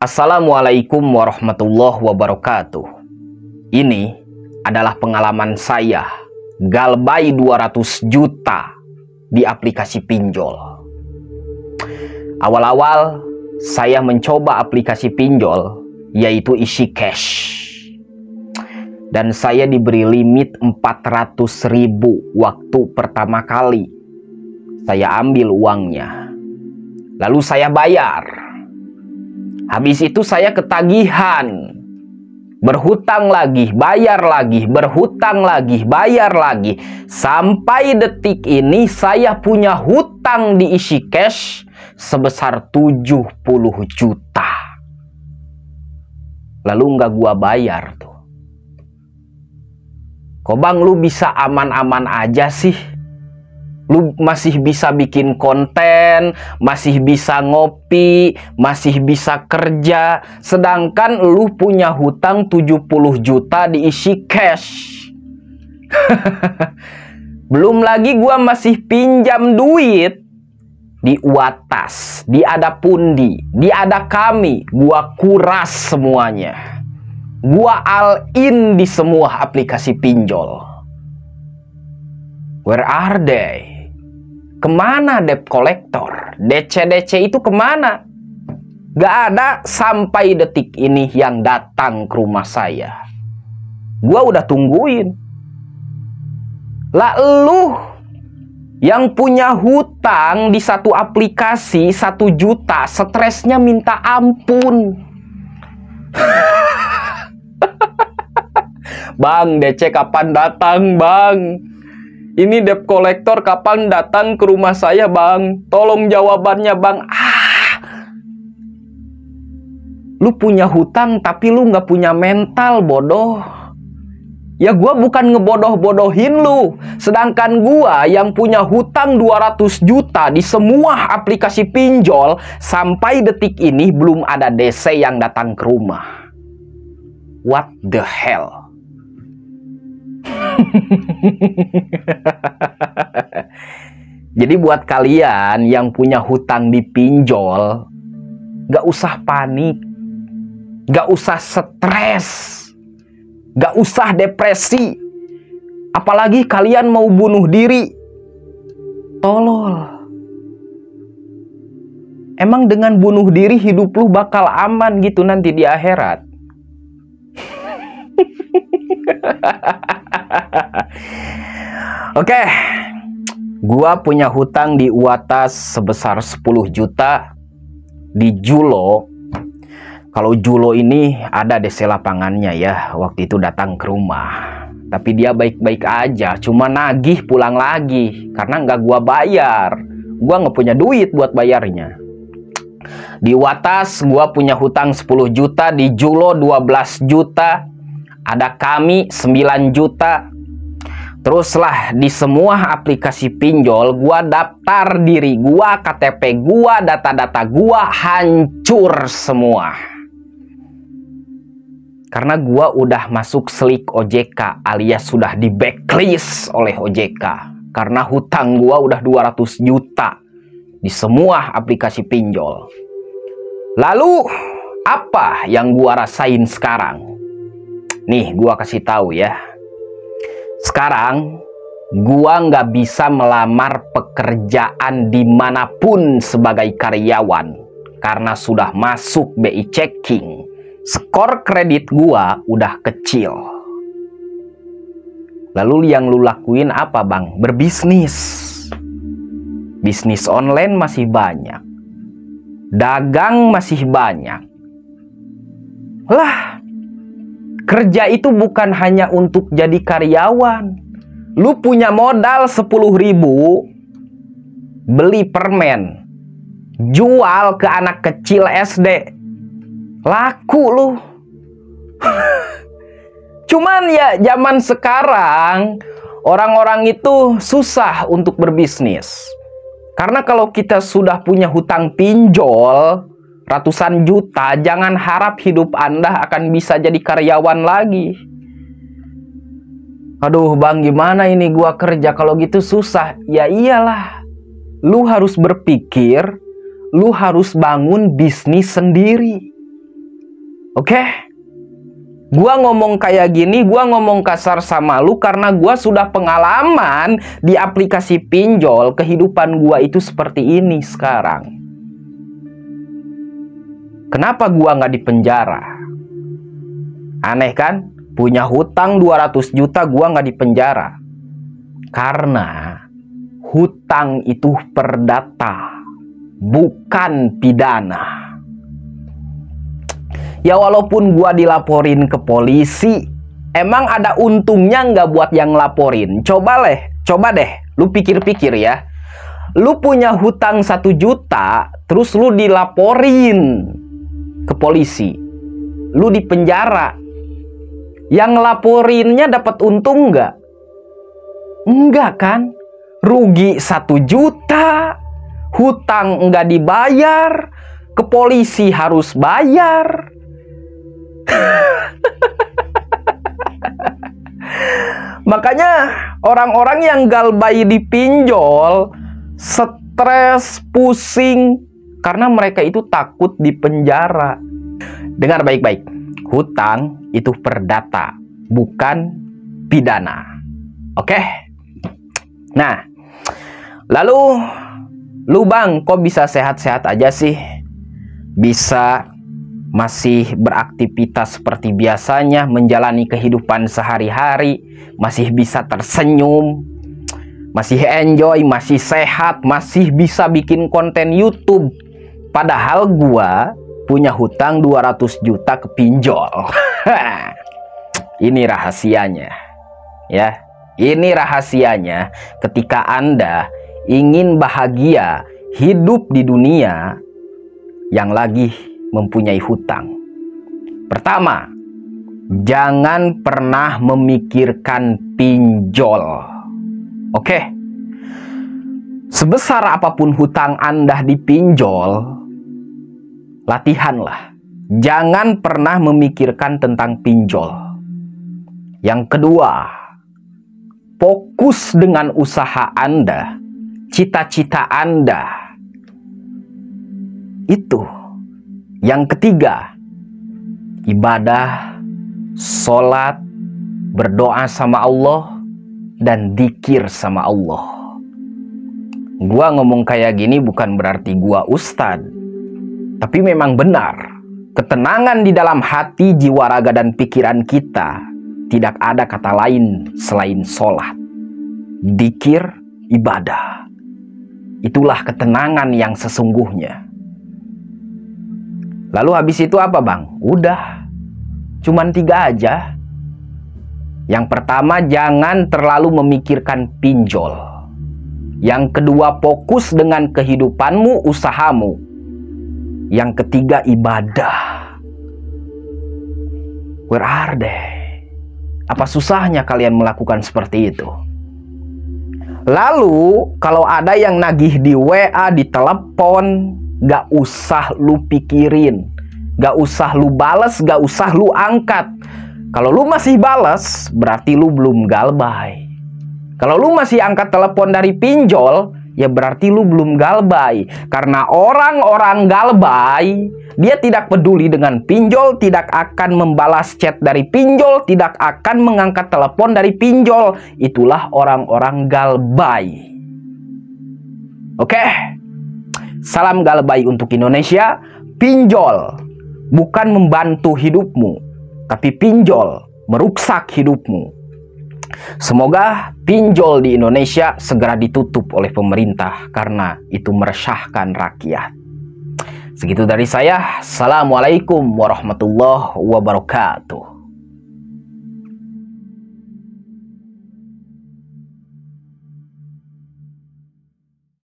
Assalamualaikum warahmatullahi wabarakatuh. Ini adalah pengalaman saya galbay 200 juta di aplikasi pinjol. Awal-awal saya mencoba aplikasi pinjol yaitu isi cash. Dan saya diberi limit 400.000 waktu pertama kali. Saya ambil uangnya. Lalu saya bayar. Habis itu saya ketagihan. Berhutang lagi, bayar lagi, berhutang lagi, bayar lagi. Sampai detik ini saya punya hutang di isi cash sebesar 70 juta. Lalu nggak gua bayar tuh. Kok bang lu bisa aman-aman aja sih? Lu masih bisa bikin konten, masih bisa ngopi, masih bisa kerja. Sedangkan lu punya hutang 70 juta diisi cash. Belum lagi gua masih pinjam duit di Uatas, di Ada Pundi, di Ada Kami. Gua kuras semuanya. Gua all in di semua aplikasi pinjol. Where are they? Kemana debt collector? DC-DC itu kemana? Gak ada sampai detik ini yang datang ke rumah saya. Gua udah tungguin. Lah lu yang punya hutang di satu aplikasi 1 juta, stresnya minta ampun. Bang, DC kapan datang bang? Ini debt collector kapan datang ke rumah saya bang? Tolong jawabannya bang. Lu punya hutang tapi lu nggak punya mental, bodoh. Ya gua bukan ngebodoh-bodohin lu. Sedangkan gua yang punya hutang 200 juta di semua aplikasi pinjol, sampai detik ini belum ada DC yang datang ke rumah. What the hell? Jadi buat kalian yang punya hutang di pinjol, gak usah panik, gak usah stres, gak usah depresi. Apalagi kalian mau bunuh diri. Tolol. Emang dengan bunuh diri hidup lu bakal aman gitu nanti di akhirat? Oke, gua punya hutang di Uatas sebesar 10 juta di Julo. Kalau Julo ini ada DC lapangannya ya, waktu itu datang ke rumah. Tapi dia baik-baik aja, cuma nagih pulang lagi karena nggak gua bayar. Gua nggak punya duit buat bayarnya. Di Uatas gua punya hutang 10 juta, di Julo 12 juta. Ada Kami 9 juta. Teruslah di semua aplikasi pinjol gua daftar diri gua, KTP gua, data-data gua hancur semua. Karena gua udah masuk slik OJK alias sudah di blacklist oleh OJK. Karena hutang gua udah 200 juta di semua aplikasi pinjol. Lalu apa yang gua rasain sekarang? Nih, gua kasih tahu ya. Sekarang, gua nggak bisa melamar pekerjaan dimanapun sebagai karyawan. Karena sudah masuk BI checking. Skor kredit gua udah kecil. Lalu yang lu lakuin apa bang? Berbisnis. Bisnis online masih banyak. Dagang masih banyak. Lah, kerja itu bukan hanya untuk jadi karyawan. Lu punya modal 10.000, beli permen, jual ke anak kecil SD, laku lu. Cuman ya zaman sekarang orang-orang itu susah untuk berbisnis. Karena kalau kita sudah punya hutang pinjol ratusan juta, jangan harap hidup Anda akan bisa jadi karyawan lagi. Aduh bang, gimana ini gua kerja kalau gitu susah? Ya iyalah, lu harus berpikir, lu harus bangun bisnis sendiri. Oke? Gua ngomong kayak gini, gua ngomong kasar sama lu karena gua sudah pengalaman di aplikasi pinjol. Kehidupan gua itu seperti ini sekarang. Kenapa gua nggak dipenjara? Aneh kan? Punya hutang 200 juta gua nggak dipenjara. Karena hutang itu perdata, bukan pidana. Ya walaupun gua dilaporin ke polisi, emang ada untungnya nggak buat yang laporin? Coba deh, lu pikir-pikir ya. Lu punya hutang 1 juta, terus lu dilaporin ke polisi. Lu dipenjara. Yang ngelaporinnya dapat untung nggak? Enggak kan? Rugi 1 juta, hutang nggak dibayar, ke polisi harus bayar. Makanya orang-orang yang galbay di pinjol stres, pusing karena mereka itu takut dipenjara. Dengar baik-baik, hutang itu perdata, bukan pidana. Oke? Nah, lalu lu Bang, kok bisa sehat-sehat aja sih? Bisa masih beraktivitas seperti biasanya, menjalani kehidupan sehari-hari, masih bisa tersenyum, masih enjoy, masih sehat, masih bisa bikin konten YouTube. Padahal gua punya hutang 200 juta ke pinjol. Ini rahasianya. Ya, ini rahasianya ketika Anda ingin bahagia hidup di dunia yang lagi mempunyai hutang. Pertama, jangan pernah memikirkan pinjol. Oke? Sebesar apapun hutang Anda dipinjol, latihanlah. Jangan pernah memikirkan tentang pinjol. Yang kedua, fokus dengan usaha Anda, cita-cita Anda. Itu. Yang ketiga, ibadah, sholat, berdoa sama Allah, dan dzikir sama Allah. Gua ngomong kayak gini bukan berarti gua ustad, tapi memang benar. Ketenangan di dalam hati, jiwa, raga, dan pikiran kita tidak ada kata lain selain sholat, dzikir, ibadah. Itulah ketenangan yang sesungguhnya. Lalu habis itu apa Bang? Udah, cuman 3 aja. Yang pertama, jangan terlalu memikirkan pinjol. Yang kedua, fokus dengan kehidupanmu, usahamu. Yang ketiga, ibadah. Where are they? Apa susahnya kalian melakukan seperti itu? Lalu, kalau ada yang nagih di WA, di telepon, gak usah lu pikirin, gak usah lu bales, gak usah lu angkat. Kalau lu masih bales, berarti lu belum galbay. Kalau lu masih angkat telepon dari pinjol, ya berarti lu belum galbay. Karena orang-orang galbay, dia tidak peduli dengan pinjol, tidak akan membalas chat dari pinjol, tidak akan mengangkat telepon dari pinjol. Itulah orang-orang galbay. Oke? Salam galbay untuk Indonesia. Pinjol bukan membantu hidupmu, tapi pinjol merusak hidupmu. Semoga pinjol di Indonesia segera ditutup oleh pemerintah karena itu meresahkan rakyat. Segitu dari saya. Assalamualaikum warahmatullahi wabarakatuh.